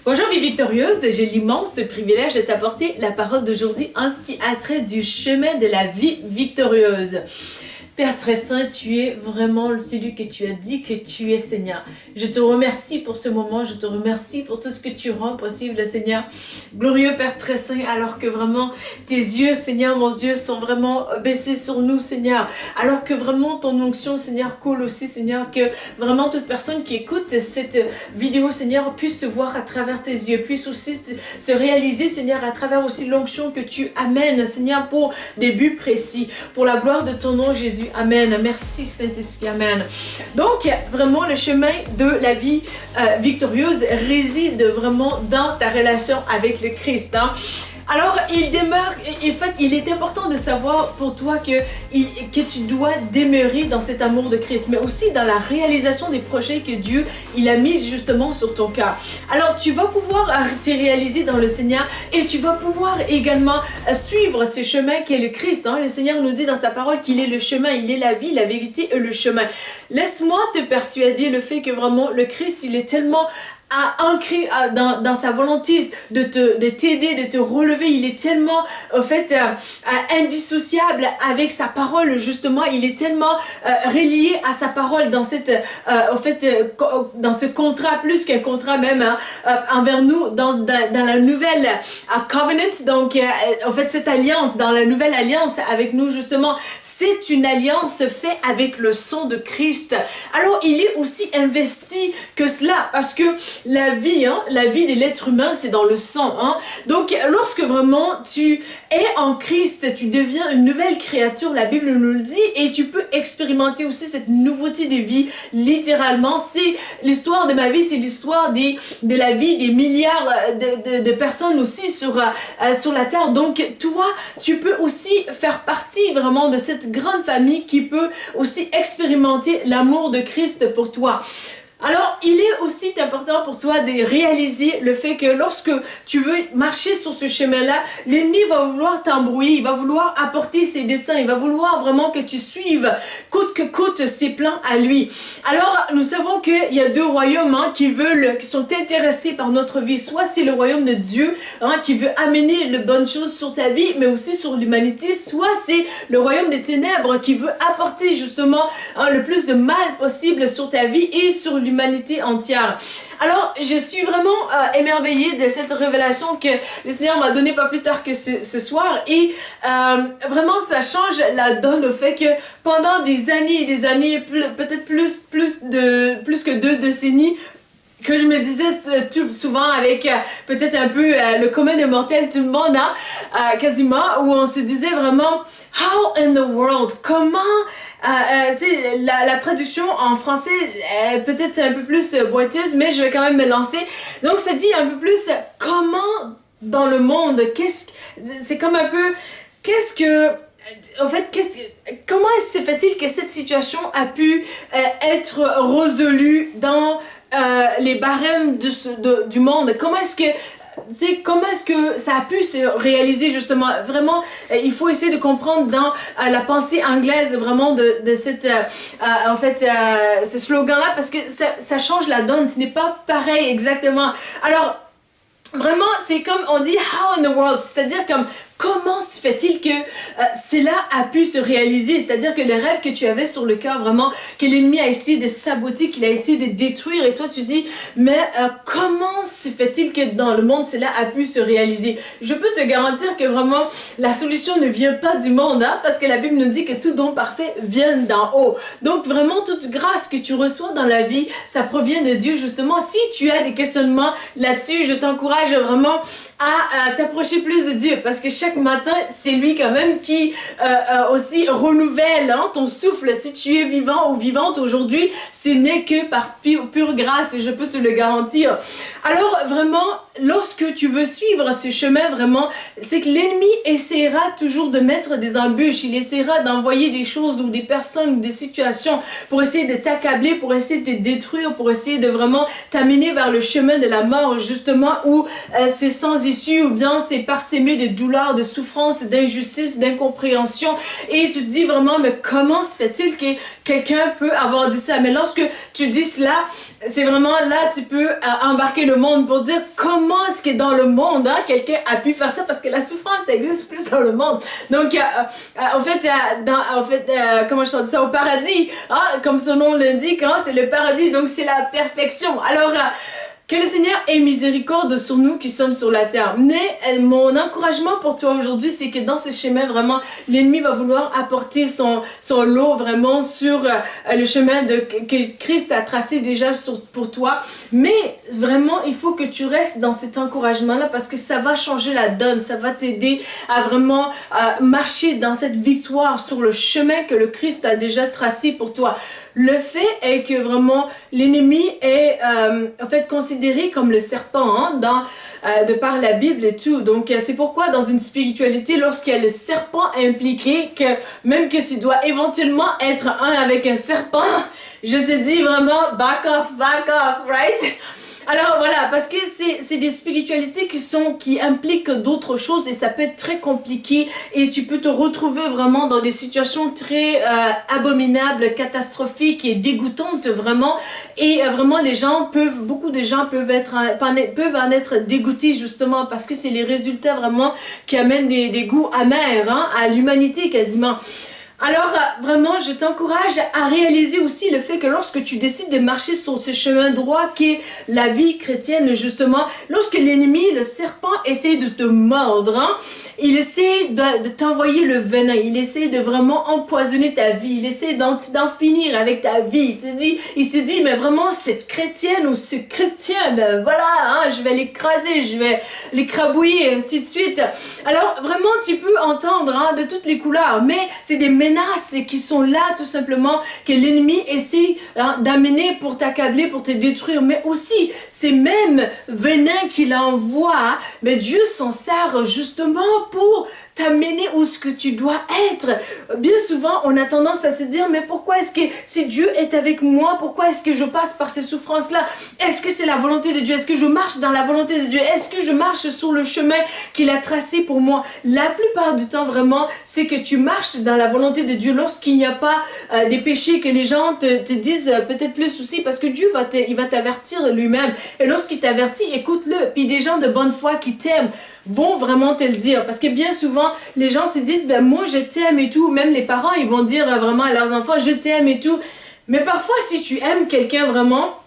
Bonjour vie victorieuse, j'ai l'immense privilège de t'apporter la parole d'aujourd'hui en ce qui a trait du chemin de la vie victorieuse. Père très saint, tu es vraiment celui que tu as dit que tu es, Seigneur. Je te remercie pour ce moment, je te remercie pour tout ce que tu rends possible, Seigneur. Glorieux Père très saint, alors que vraiment tes yeux, Seigneur, mon Dieu, sont vraiment baissés sur nous, Seigneur. Alors que vraiment ton onction, Seigneur, coule aussi, Seigneur, que vraiment toute personne qui écoute cette vidéo, Seigneur, puisse se voir à travers tes yeux, puisse aussi se réaliser, Seigneur, à travers aussi l'onction que tu amènes, Seigneur, pour des buts précis, pour la gloire de ton nom, Jésus. Amen. Merci Saint-Esprit. Amen. Donc, vraiment, le chemin de la vie victorieuse réside vraiment dans ta relation avec le Christ. Hein? Alors, il demeure, en fait, il est important de savoir pour toi que tu dois demeurer dans cet amour de Christ, mais aussi dans la réalisation des projets que Dieu, il a mis justement sur ton cœur. Alors, tu vas pouvoir te réaliser dans le Seigneur et tu vas pouvoir également suivre ce chemin qu'est le Christ. Hein? Le Seigneur nous dit dans sa parole qu'il est le chemin, il est la vie, la vérité et le chemin. Laisse-moi te persuader le fait que vraiment le Christ, il est tellement ancré dans sa volonté de t'aider, de te relever. Il est tellement, en fait, indissociable avec sa parole, justement. Il est tellement relié à sa parole dans cette, en fait, dans ce contrat, plus qu'un contrat même, hein, envers nous, dans la nouvelle covenant. Donc, en fait, cette alliance, dans la nouvelle alliance avec nous, justement, c'est une alliance faite avec le sang de Christ. Alors, il est aussi investi que cela, parce que la vie de l'être humain, c'est dans le sang. Hein? Donc, lorsque vraiment tu es en Christ, tu deviens une nouvelle créature, la Bible nous le dit, et tu peux expérimenter aussi cette nouveauté de vie, littéralement. C'est l'histoire de ma vie, c'est l'histoire de la vie des milliards de personnes aussi sur la terre. Donc, toi, tu peux aussi faire partie vraiment de cette grande famille qui peut aussi expérimenter l'amour de Christ pour toi. Alors, il est aussi important pour toi de réaliser le fait que lorsque tu veux marcher sur ce chemin-là, l'ennemi va vouloir t'embrouiller, il va vouloir apporter ses desseins, il va vouloir vraiment que tu suives coûte que coûte ses plans à lui. Alors, nous savons qu'il y a deux royaumes qui sont intéressés par notre vie. Soit c'est le royaume de Dieu qui veut amener les bonnes choses sur ta vie, mais aussi sur l'humanité. Soit c'est le royaume des ténèbres qui veut apporter justement le plus de mal possible sur ta vie et sur l'humanité entière. Alors, je suis vraiment émerveillée de cette révélation que le Seigneur m'a donnée pas plus tard que ce soir. Et vraiment, ça change la donne au fait que pendant des années et des années, peut-être plus que 2 décennies, que je me disais tout souvent avec peut-être un peu le commun des mortels, tout le monde, quasiment, où on se disait vraiment « How in the world ?» Comment la traduction en français est peut-être un peu plus boiteuse, mais je vais quand même me lancer. Donc, ça dit un peu plus comment dans le monde, c'est comme un peu, en fait, comment se fait-il que cette situation a pu être résolue dans les barèmes du monde? Comment est-ce que ça a pu se réaliser justement? Vraiment, il faut essayer de comprendre dans la pensée anglaise vraiment de cette, en fait, ce slogan-là, parce que ça change la donne. Ce n'est pas pareil exactement. Alors, vraiment, c'est comme on dit « how in the world », c'est-à-dire comme comment se fait-il que cela a pu se réaliser? C'est-à-dire que le rêve que tu avais sur le cœur, vraiment, que l'ennemi a essayé de saboter, qu'il a essayé de détruire, et toi tu dis, mais comment se fait-il que dans le monde cela a pu se réaliser? Je peux te garantir que vraiment, la solution ne vient pas du monde, parce que la Bible nous dit que tout don parfait vient d'en haut. Donc vraiment, toute grâce que tu reçois dans la vie, ça provient de Dieu justement. Si tu as des questionnements là-dessus, je t'encourage vraiment à t'approcher plus de Dieu, parce que chaque matin, c'est lui quand même qui aussi renouvelle ton souffle. Si tu es vivant ou vivante aujourd'hui, ce n'est que par pure grâce, et je peux te le garantir. Alors vraiment, lorsque tu veux suivre ce chemin, vraiment, c'est que l'ennemi essaiera toujours de mettre des embûches, il essaiera d'envoyer des choses ou des personnes ou des situations pour essayer de t'accabler, pour essayer de te détruire, pour essayer de vraiment t'amener vers le chemin de la mort, justement, où c'est sans issue, ou bien c'est parsemé de douleurs, de souffrances, d'injustice, d'incompréhension, et tu te dis vraiment, mais comment se fait-il que quelqu'un peut avoir dit ça? Mais lorsque tu dis cela, c'est vraiment là, tu peux embarquer le monde pour dire comment est-ce que dans le monde, hein, quelqu'un a pu faire ça parce que la souffrance, ça existe plus dans le monde. Donc, comment je peux dire ça, au paradis, hein, comme son nom l'indique, hein, c'est le paradis, donc c'est la perfection. Alors, que le Seigneur ait miséricorde sur nous qui sommes sur la terre. Mais mon encouragement pour toi aujourd'hui, c'est que dans ce chemin, vraiment, l'ennemi va vouloir apporter son lot vraiment sur le chemin que Christ a tracé déjà pour toi. Mais vraiment, il faut que tu restes dans cet encouragement-là parce que ça va changer la donne. Ça va t'aider à vraiment marcher dans cette victoire sur le chemin que le Christ a déjà tracé pour toi. Le fait est que vraiment l'ennemi est en fait considéré comme le serpent, hein, de par la Bible et tout. Donc c'est pourquoi dans une spiritualité, lorsqu'il y a le serpent impliqué, que même que tu dois éventuellement être un avec un serpent, je te dis vraiment back off, right? Alors voilà, parce que c'est des spiritualités qui impliquent d'autres choses et ça peut être très compliqué et tu peux te retrouver vraiment dans des situations très abominables, catastrophiques et dégoûtantes vraiment. Et vraiment beaucoup de gens peuvent en être dégoûtés justement parce que c'est les résultats vraiment qui amènent des goûts amers, hein, à l'humanité quasiment. Alors, vraiment, je t'encourage à réaliser aussi le fait que lorsque tu décides de marcher sur ce chemin droit qu'est la vie chrétienne, justement, lorsque l'ennemi, le serpent, essaie de te mordre, hein, il essaie de t'envoyer le venin, il essaie de vraiment empoisonner ta vie, il essaie d'en finir avec ta vie. Il se dit, mais vraiment, cette chrétienne ou ce chrétien, ben voilà, hein, je vais l'écraser, je vais l'écrabouiller, et ainsi de suite. Alors, vraiment, tu peux entendre, hein, de toutes les couleurs, mais c'est des menaces qui sont là tout simplement que l'ennemi essaie, hein, d'amener pour t'accabler, pour te détruire, mais aussi ces mêmes venins qu'il envoie, mais Dieu s'en sert justement pour t'amener où ce que tu dois être. Bien souvent on a tendance à se dire, mais pourquoi est-ce que si Dieu est avec moi, pourquoi est-ce que je passe par ces souffrances là? Est-ce que c'est la volonté de Dieu? Est-ce que je marche dans la volonté de Dieu? Est-ce que je marche sur le chemin qu'il a tracé pour moi? La plupart du temps vraiment, c'est que tu marches dans la volonté de Dieu lorsqu'il n'y a pas des péchés que les gens te disent peut-être plus aussi, parce que Dieu il va t'avertir lui-même, et lorsqu'il t'avertit, écoute-le. Puis des gens de bonne foi qui t'aiment vont vraiment te le dire, parce que bien souvent les gens se disent, ben moi je t'aime et tout, même les parents ils vont dire vraiment à leurs enfants, je t'aime et tout, mais parfois si tu aimes quelqu'un vraiment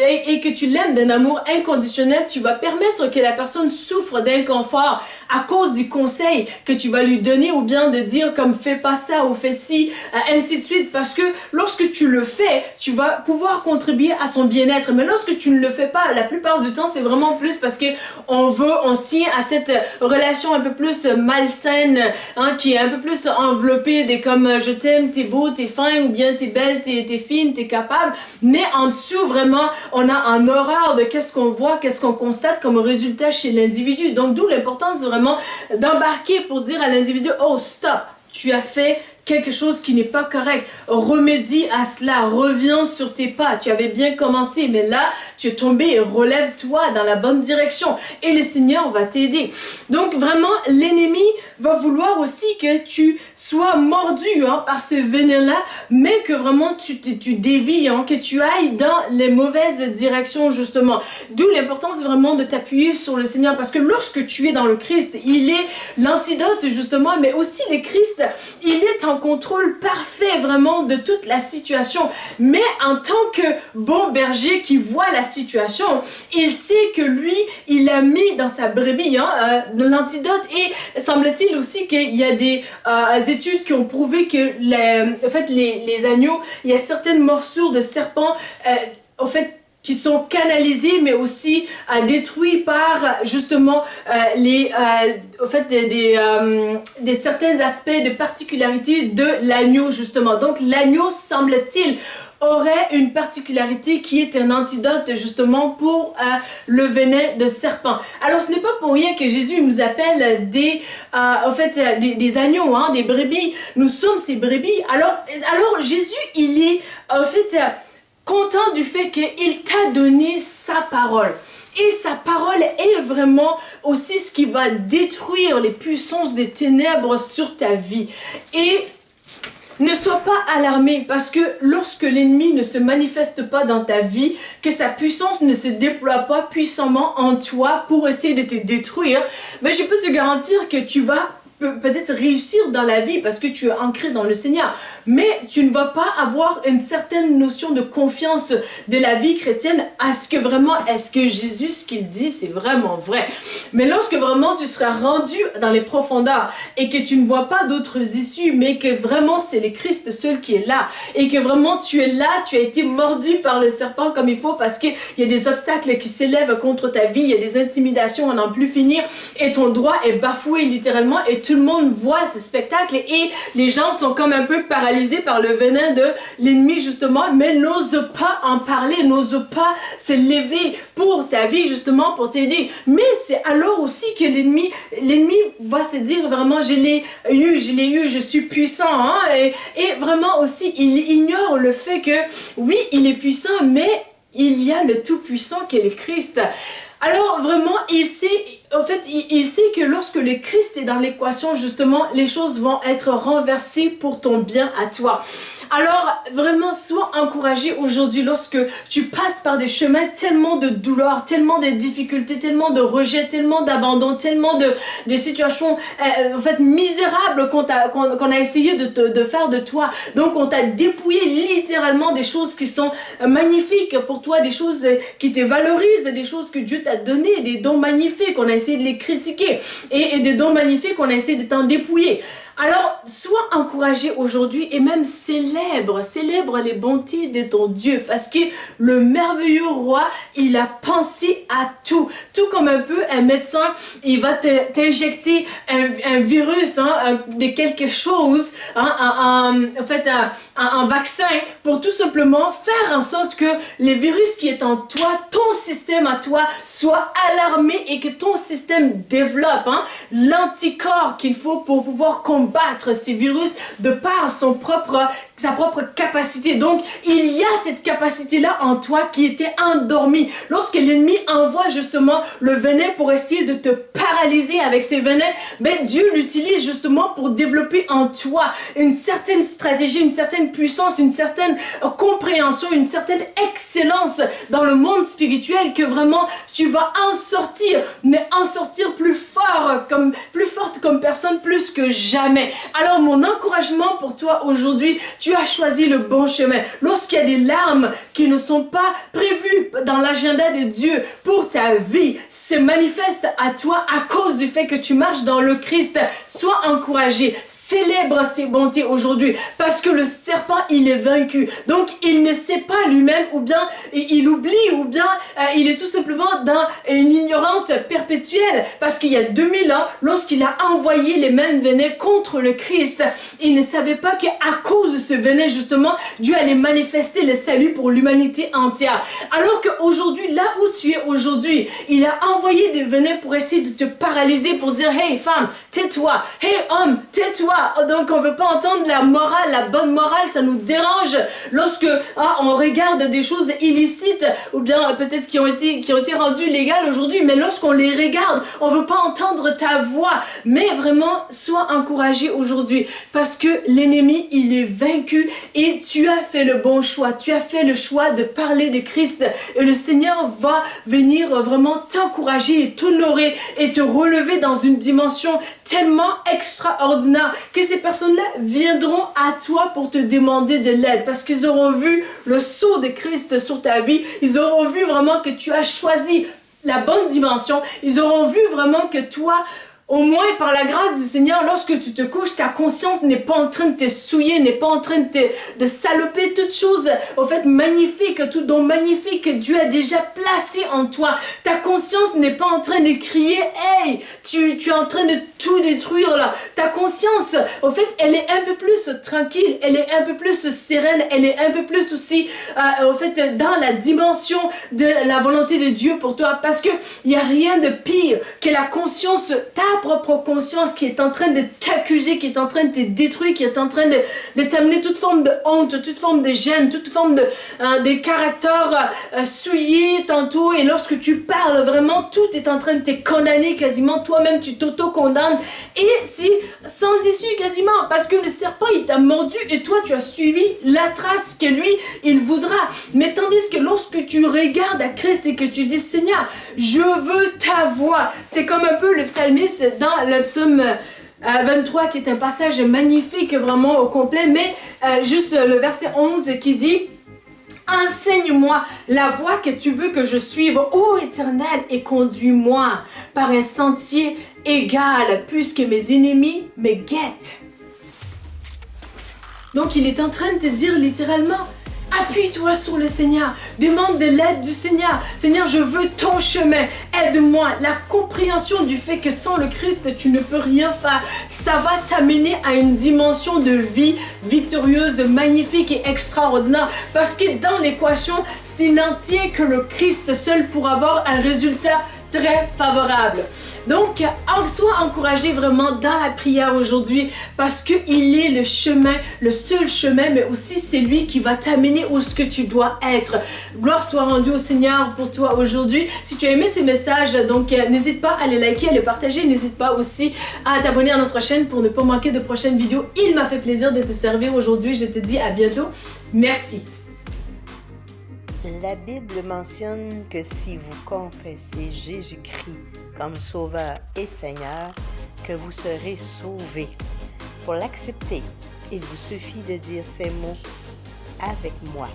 et que tu l'aimes d'un amour inconditionnel, tu vas permettre que la personne souffre d'inconfort à cause du conseil que tu vas lui donner, ou bien de dire comme fais pas ça ou fais ci, ainsi de suite, parce que lorsque tu le fais, tu vas pouvoir contribuer à son bien-être. Mais lorsque tu ne le fais pas, la plupart du temps c'est vraiment plus parce que on se tient à cette relation un peu plus malsaine, hein, qui est un peu plus enveloppée des comme je t'aime, t'es beau, t'es fin, ou bien t'es belle, t'es fine, t'es capable, mais en dessous vraiment on a un horreur de qu'est-ce qu'on voit, qu'est-ce qu'on constate comme résultat chez l'individu. Donc d'où l'importance vraiment d'embarquer pour dire à l'individu, oh stop, tu as fait quelque chose qui n'est pas correct, remédie à cela, reviens sur tes pas, tu avais bien commencé, mais là, tu es tombé, et relève-toi dans la bonne direction, et le Seigneur va t'aider. Donc vraiment, l'ennemi va vouloir aussi que tu sois mordu, hein, par ce venin-là, mais que vraiment tu dévies, hein, que tu ailles dans les mauvaises directions, justement. D'où l'importance vraiment de t'appuyer sur le Seigneur, parce que lorsque tu es dans le Christ, il est l'antidote, justement, mais aussi le Christ, il est en contrôle parfait vraiment de toute la situation, mais en tant que bon berger qui voit la situation, il sait que lui, il a mis dans sa brebis, hein, l'antidote. Et semble-t-il aussi qu'il y a des études qui ont prouvé que les agneaux, il y a certaines morsures de serpents qui sont canalisés, mais aussi détruits par justement des certains aspects de particularité de l'agneau, justement. Donc l'agneau, semble-t-il, aurait une particularité qui est un antidote justement pour le venin de serpent. Alors ce n'est pas pour rien que Jésus nous appelle des agneaux, hein, des brebis. Nous sommes ces brebis. Alors Jésus, il est content du fait qu'il t'a donné sa parole. Et sa parole est vraiment aussi ce qui va détruire les puissances des ténèbres sur ta vie. Et Ne sois pas alarmé parce que lorsque l'ennemi ne se manifeste pas dans ta vie, que sa puissance ne se déploie pas puissamment en toi pour essayer de te détruire, mais je peux te garantir que tu vas peut-être réussir dans la vie parce que tu es ancré dans le Seigneur, mais tu ne vas pas avoir une certaine notion de confiance de la vie chrétienne. Est-ce que Jésus, ce qu'il dit, c'est vraiment vrai? Mais lorsque vraiment tu seras rendu dans les profondeurs et que tu ne vois pas d'autres issues, mais que vraiment c'est le Christ seul qui est là et que vraiment tu es là, tu as été mordu par le serpent comme il faut parce qu'il y a des obstacles qui s'élèvent contre ta vie, il y a des intimidations à n'en plus finir et ton droit est bafoué littéralement et tout le monde voit ce spectacle et les gens sont comme un peu paralysés par le venin de l'ennemi justement, mais n'osent pas en parler, n'osent pas se lever pour ta vie justement, pour t'aider. Mais c'est alors aussi que l'ennemi va se dire vraiment je l'ai eu, je suis puissant. Hein? Et vraiment aussi, il ignore le fait que oui, il est puissant, mais il y a le Tout-Puissant qui est le Christ. Alors vraiment, il sait que lorsque le Christ est dans l'équation, justement, les choses vont être renversées pour ton bien à toi. Alors, vraiment, sois encouragé aujourd'hui lorsque tu passes par des chemins tellement de douleur, tellement de difficultés, tellement de rejet, tellement d'abandon, tellement de situations misérables qu'on a essayé de faire de toi. Donc, on t'a dépouillé littéralement des choses qui sont magnifiques pour toi, des choses qui te valorisent, des choses que Dieu t'a données, des dons magnifiques, on a essayé de les critiquer et des dons magnifiques, on a essayé de t'en dépouiller. Alors, sois encouragé aujourd'hui et même célèbre les bontés de ton Dieu parce que le merveilleux roi, il a pensé à tout. Tout comme un peu un médecin, il va t'injecter un virus, de quelque chose, un vaccin pour tout simplement faire en sorte que le virus qui est en toi, ton système à toi, soit alarmé et que ton système développe l'anticorps qu'il faut pour pouvoir combattre ces virus de par sa propre capacité. Donc, il y a cette capacité-là en toi qui était endormie. Lorsque l'ennemi envoie justement le venin pour essayer de te paralyser avec ces venins, mais Dieu l'utilise justement pour développer en toi une certaine stratégie, une certaine puissance, une certaine compréhension, une certaine excellence dans le monde spirituel que vraiment tu vas en sortir, mais en sortir plus forte comme personne, plus que jamais. Alors mon encouragement pour toi aujourd'hui, tu as choisi le bon chemin. Lorsqu'il y a des larmes qui ne sont pas prévues dans l'agenda de Dieu pour ta vie, se manifestent à toi à cause du fait que tu marches dans le Christ. Sois encouragé, célèbre ses bontés aujourd'hui parce que le serpent, il est vaincu. Donc il ne sait pas lui-même ou bien il oublie ou bien il est tout simplement dans une ignorance perpétuelle parce qu'il y a 2000 ans, lorsqu'il a envoyé les mêmes venins contre le Christ, il ne savait pas qu'à cause de ce venin justement, Dieu allait manifester le salut pour l'humanité entière. Alors qu'aujourd'hui, là où tu es aujourd'hui, il a envoyé des venins pour essayer de te paralyser, pour dire hey femme, tais-toi, hey homme, tais-toi. Donc on veut pas entendre la morale, la bonne morale, ça nous dérange lorsque on regarde des choses illicites ou bien peut-être qui ont été rendues légales aujourd'hui, mais lorsqu'on les regarde, on veut pas entendre ta voix. Mais vraiment, sois encouragé aujourd'hui parce que l'ennemi, il est vaincu et tu as fait le bon choix. Tu as fait le choix de parler de Christ et le Seigneur va venir vraiment t'encourager et t'honorer et te relever dans une dimension tellement extraordinaire que ces personnes-là viendront à toi pour te demander de l'aide parce qu'ils auront vu le sceau de Christ sur ta vie. Ils auront vu vraiment que tu as choisi la bonne dimension. Ils auront vu vraiment que toi, au moins par la grâce du Seigneur, lorsque tu te couches, ta conscience n'est pas en train de te souiller, n'est pas en train de saloper toutes choses, magnifiques, tout don magnifique que Dieu a déjà placé en toi. Ta conscience n'est pas en train de crier, hey, tu es en train de tout détruire là. Ta conscience, elle est un peu plus tranquille, elle est un peu plus sereine, elle est un peu plus aussi, dans la dimension de la volonté de Dieu pour toi. Parce que il n'y a rien de pire que la conscience, ta propre conscience qui est en train de t'accuser, qui est en train de te détruire, qui est en train de t'amener toute forme de honte, toute forme de gêne, toute forme des caractères souillés tantôt. Et lorsque tu parles, vraiment, tout est en train de te condamner quasiment. Toi-même, tu t'auto-condamnes. Et c'est sans issue quasiment. Parce que le serpent, il t'a mordu et toi, tu as suivi la trace que lui, il voudra. Mais tandis que lorsque tu regardes à Christ et que tu dis, Seigneur, je veux ta voix. C'est comme un peu le psalmiste dans le psaume 23 qui est un passage magnifique vraiment au complet, mais juste le verset 11 qui dit: enseigne-moi la voie que tu veux que je suive, ô Éternel, et conduis-moi par un sentier égal, puisque mes ennemis me guettent. Donc il est en train de te dire littéralement, appuie-toi sur le Seigneur, demande de l'aide du Seigneur. Seigneur, je veux ton chemin, aide-moi. La compréhension du fait que sans le Christ, tu ne peux rien faire, ça va t'amener à une dimension de vie victorieuse, magnifique et extraordinaire. Parce que dans l'équation, s'il n'en tient que le Christ seul pour avoir un résultat très favorable. Donc, sois encouragé vraiment dans la prière aujourd'hui parce qu'il est le chemin, le seul chemin, mais aussi c'est lui qui va t'amener où ce que tu dois être. Gloire soit rendue au Seigneur pour toi aujourd'hui. Si tu as aimé ces messages, donc n'hésite pas à les liker, à les partager. N'hésite pas aussi à t'abonner à notre chaîne pour ne pas manquer de prochaines vidéos. Il m'a fait plaisir de te servir aujourd'hui. Je te dis à bientôt. Merci. La Bible mentionne que si vous confessez Jésus-Christ comme Sauveur et Seigneur, que vous serez sauvés. Pour l'accepter, il vous suffit de dire ces mots avec moi.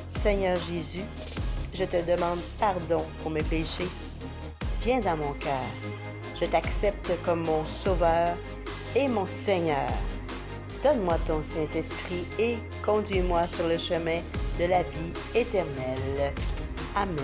Seigneur Jésus, je te demande pardon pour mes péchés. Viens dans mon cœur. Je t'accepte comme mon Sauveur et mon Seigneur. Donne-moi ton Saint-Esprit et conduis-moi sur le chemin de la vie éternelle. Amen.